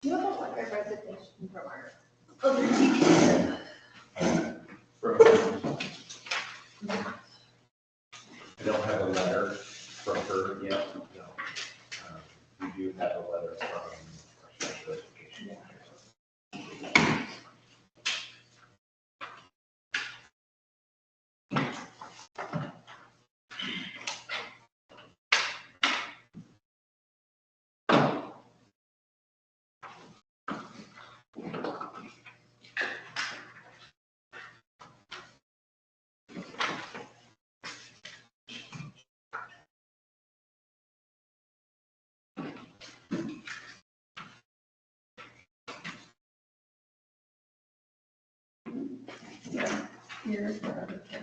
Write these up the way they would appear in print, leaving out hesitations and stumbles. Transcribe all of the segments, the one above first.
You have like a resignation from our other teacher. I don't have a letter from her yet, no. We do have a letter from our special education. Here's the other thing.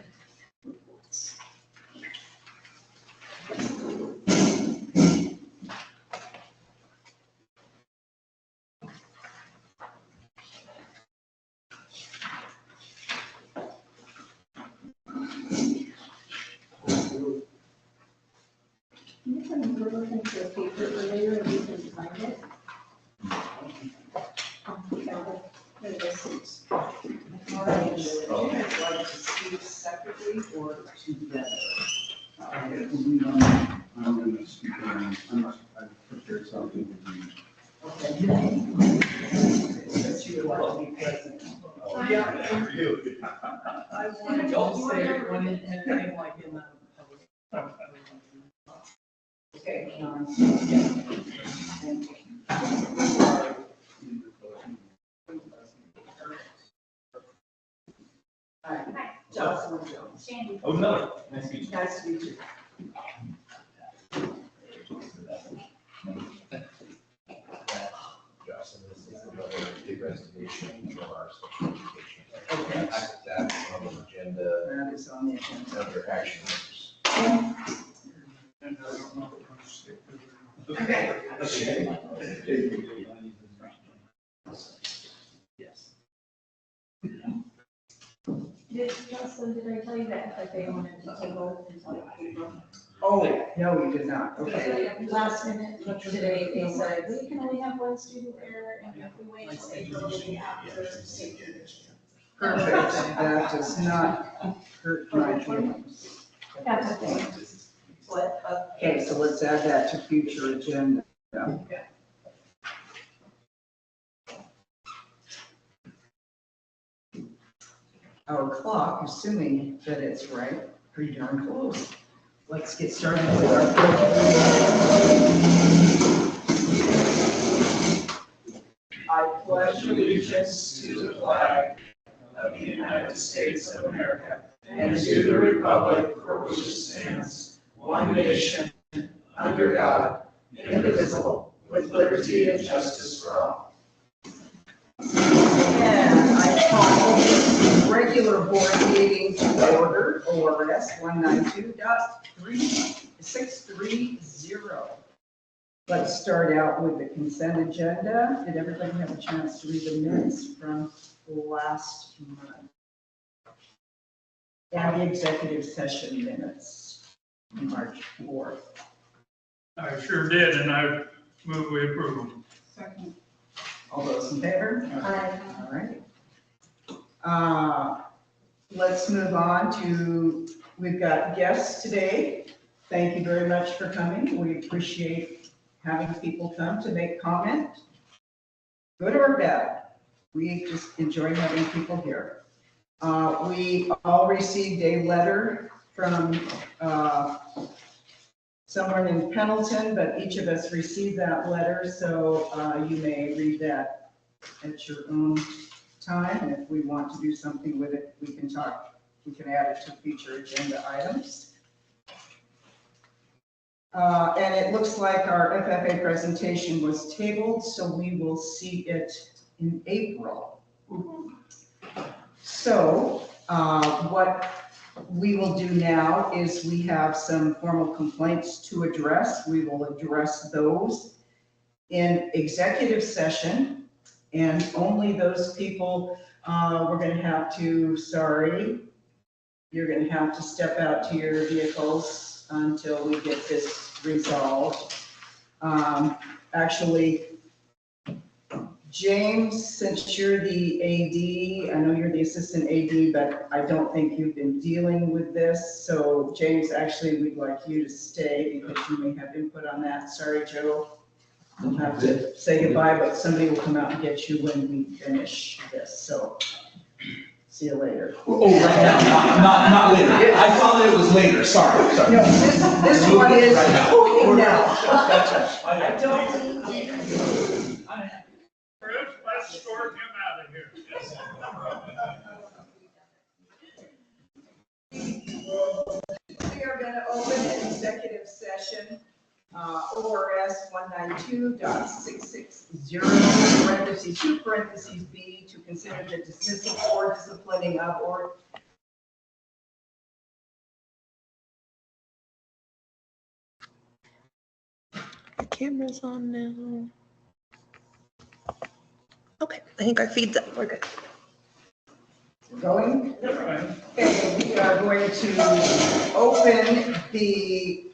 You can look into a paper earlier and you can find it. There it is. Would you guys like to speak separately or together? I'm going to speak on, I've prepared something to be. Okay. Since you would like to be present. Yeah. I wanted to say one anything like in the public. Okay. Thank you. Hi, Jocelyn Jones. Sandy. Oh, no, nice to meet you. Nice to meet you. Jocelyn, this is another big resignation for our special education. Okay. That's on the agenda, That is on the agenda. under action items. And I don't know if I'm going to stick to it. Okay. Yes. Jocelyn, did I tell you that they wanted to table until April? Oh, no, you did not. Okay. Last minute, today, they said, we can only have one student there, and if we wait till April, we have to safety. Perfect. That does not hurt my feelings. That's okay. What? Okay, so let's add that to future agenda. Our clock, assuming that it's right, pretty darn close. Let's get started with our. I pledge allegiance to the flag of the United States of America and to the republic for which it stands, one nation, under God, indivisible, with liberty and justice for all. And I call the regular board meeting to order, ORS 192.3630. Let's start out with the consent agenda. Did everybody have a chance to read the minutes from last month? And the executive session minutes, March 4th. I sure did, and I move we approve them. Second. All those in favor? All right. Let's move on to, we've got guests today. Thank you very much for coming. We appreciate having people come to make comment, good or bad. We just enjoy having people here. We all received a letter from someone in Pendleton, but each of us received that letter, so you may read that at your own time. And if we want to do something with it, we can add it to future agenda items. And it looks like our FFA presentation was tabled, so we will see it in April. So what we will do now is we have some formal complaints to address. We will address those in executive session, and only those people, we're going to have to, you're going to have to step out to your vehicles until we get this resolved. Actually, James, since you're the AD, I know you're the assistant AD, but I don't think you've been dealing with this. So James, actually, we'd like you to stay because you may have input on that. Sorry, Joe. We'll have to say goodbye, but somebody will come out and get you when we finish this. So see you later. Oh, right now, not later. I thought that it was later, sorry. No, this one is Right now. moving now. I don't. Chris, let's escort him out of here. We are going to open an executive session, ORS 192.660, parentheses 2, parentheses B, to consider the dismissal or disciplining of or The camera's on now. Okay, I think our feed's up. We're good. going. All right. Okay, we are going to open the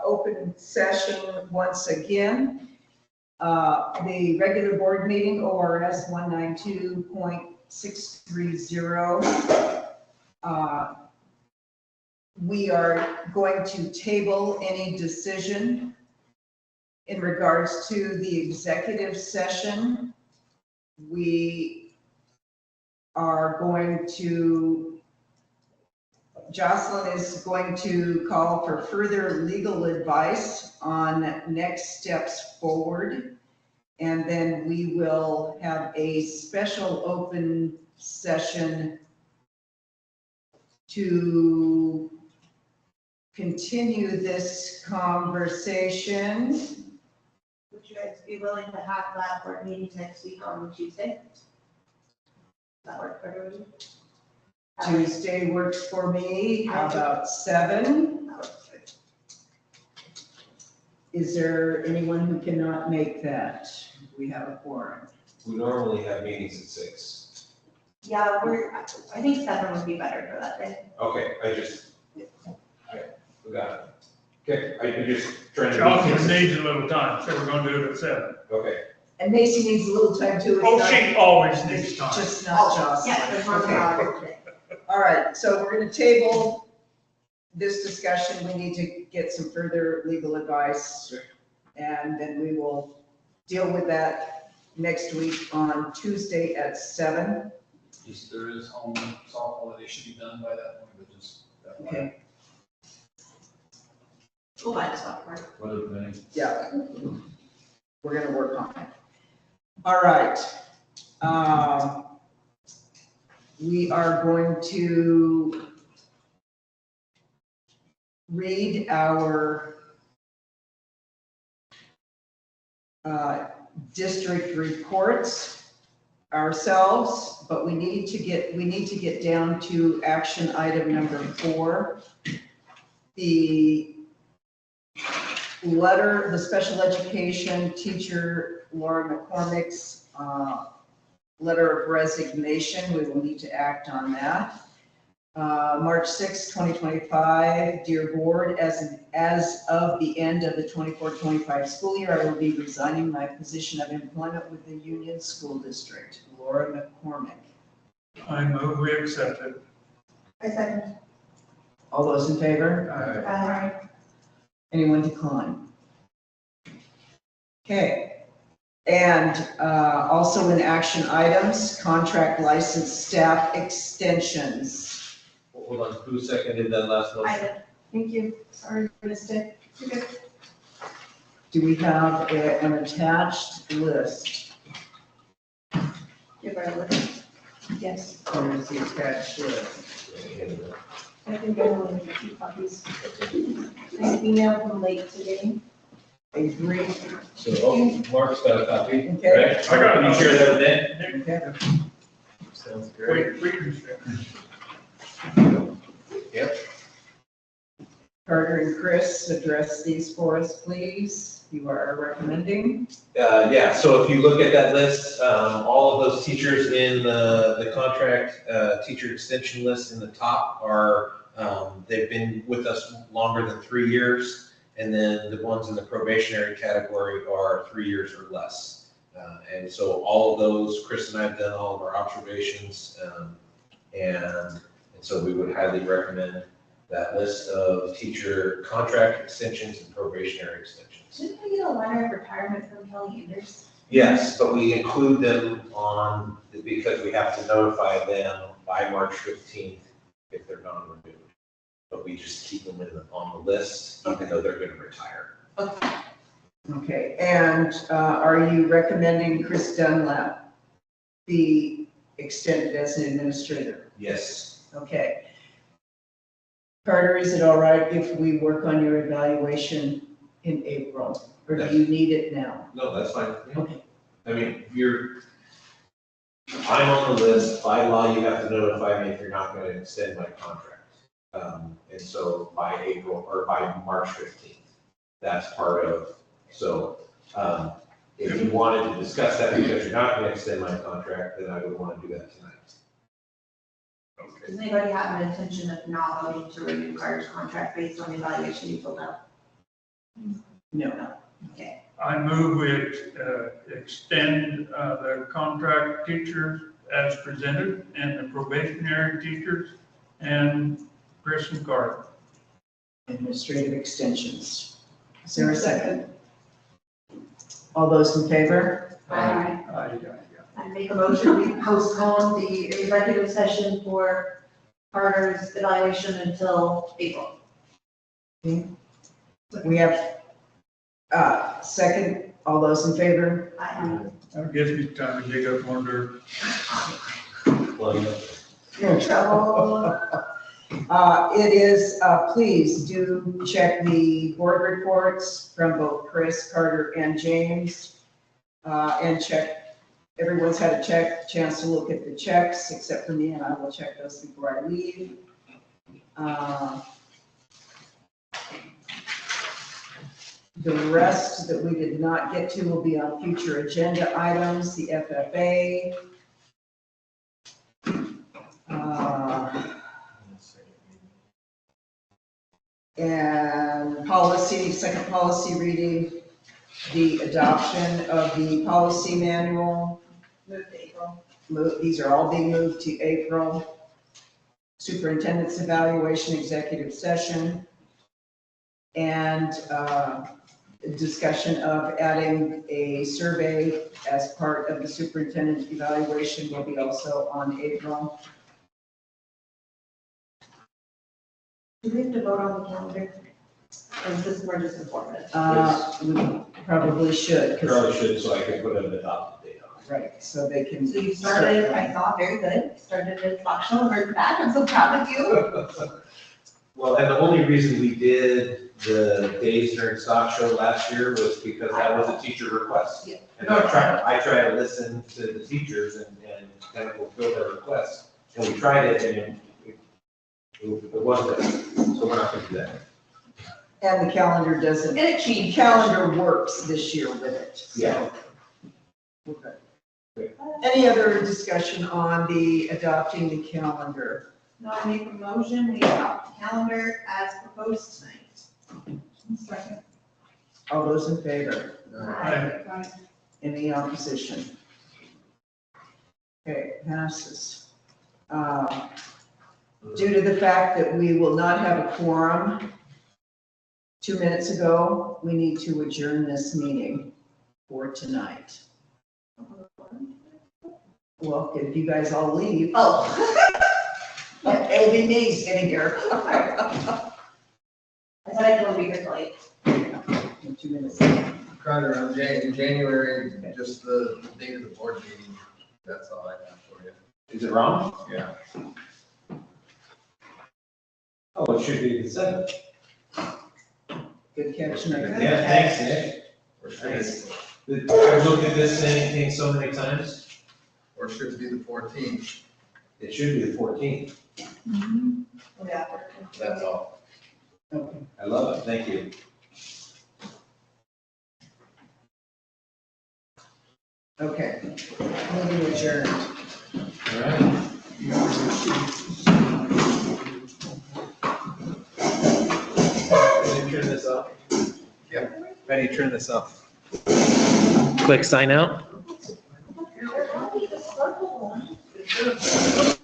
open session once again. The regular board meeting, ORS 192.630. We are going to table any decision in regards to the executive session. We are going to, Jocelyn is going to call for further legal advice on next steps forward. And then we will have a special open session to continue this conversation. Would you guys be willing to have that board meeting next week on Tuesday? Does that work for everybody? Tuesday works for me. How about 7? That works good. Is there anyone who cannot make that? We have a quorum. We normally have meetings at 6. Yeah, I think 7 would be better for that day. Okay, we got it. Okay, I'm just trying to. Jocelyn needs a little time, so we're gonna do it at 7. Okay, And Macy needs a little time too. It's Oh, not- she always It's needs time. just not Jocelyn. Yeah, there's one Okay. hour today. All right, so we're gonna table this discussion. We need to get some further legal advice. Okay. And then we will deal with that next week on Tuesday at 7. Easter is home, soft holiday should be done by that point, but just. Okay. We'll find a spot for it. What are the names? Yeah. We're gonna work on it. All right. We are going to read our district reports ourselves, but we need to get down to action item number 4. The letter, the special education teacher, Laura McCormick's letter of resignation, we will need to act on that. March 6, 2025, dear board, as of the end of the 24-25 school year, I will be resigning my position of employment with the Union School District. Laura McCormick. I move we accept it. I second. All those in favor? Anyone decline? Okay. And also in action items, contract license staff extensions. hold on, who seconded that last I motion? did. Thank you. Sorry, I missed it. You're good. Do we have an attached list? Give her a look. Yes, There's the attached list. I think I only have 2 copies. I emailed them late today. A brief, So, Mark's got a copy, Okay. right? I got it. Can you share that with Dan? okay. Sounds We can share. Yep. Carter and Chris, address these for us, please. You are recommending. Yeah, so if you look at that list, all of those teachers in the contract, teacher extension list in the top are, they've been with us longer than 3 years. And then the ones in the probationary category are 3 years or less. And so all of those, Chris and I have done all of our observations, and so we would highly recommend that list of teacher contract extensions and probationary extensions. Didn't we get a letter of retirement from Kelly Anders? Yes, but we include them on, because we have to notify them by March 15th if they're non-renewed. But we just keep them on the list, even though they're gonna retire. Okay, and are you recommending Chris Dunlap be extended as an administrator? Yes. Okay. Carter, is it all right if we work on your evaluation in April? Or do you need it now? No, that's fine. Okay. I mean, I'm on the list. By law, you have to notify me if you're not gonna extend my contract. And so by April, or by March 15th, that's part of, so, if you wanted to discuss that because you're not gonna extend my contract, then I would wanna do that tonight. Does anybody have an intention of not voting to renew Carter's contract based on the evaluation you filled out? No. Okay. I move we extend the contract teachers as presented and the probationary teachers and Chris and Carter. Administrative extensions. Is there a second? All those in favor? I make a motion, we postpone the executive session for Carter's evaluation until April. We have, second, all those in favor? That gives me time to dig up more dirt. Trouble. It is, please do check the board reports from both Chris, Carter, and James. And check, everyone's had a chance to look at the checks, except for me, and I will check those before I leave. The rest that we did not get to will be on future agenda items, the FFA. And policy, second policy reading, the adoption of the policy manual. Move to April. These are all being moved to April. Superintendent's evaluation, executive session. And discussion of adding a survey as part of the superintendent evaluation will be also on April. Do we have to vote on the calendar? Or is this more just informative? We probably should, 'cause- Probably should, so I can put an adopted date on it. right, so they can. So you started, I saw, very good, started at Fox Show, heard back, I'm so proud of you. Well, and the only reason we did the days during stock show last year was because that was a teacher request. Yeah. And I try to listen to the teachers and kind of fulfill their requests. And we tried it and it wasn't, so we're not gonna do that. And the calendar doesn't, And it changed. calendar works this year with it. So. Yeah. Okay. Great. Any other discussion on the adopting the calendar? No, I make a motion, we adopt the calendar as proposed tonight. Second. All those in favor? Aye. Any opposition? Okay, passes. Due to the fact that we will not have a quorum 2 minutes ago, we need to adjourn this meeting for tonight. Well, if you guys all leave, Oh. it'll be me sitting here. I said I'd go be here till 8. In 2 minutes. Carter, on in January, just the date of the board meeting, that's all I have for you. Is it wrong? Yeah. Oh, it should be the 7th. Good catch, Nick. Yeah, thanks, Nick. Or should it, I've looked at this thing so many times. or should it be the 14th? It should be the 14th. Yeah. That's all. Okay. I love it. Thank you. Okay, meeting adjourned. All right. Ready to turn this off? Yeah. Ready to turn this off? Click sign out. Good.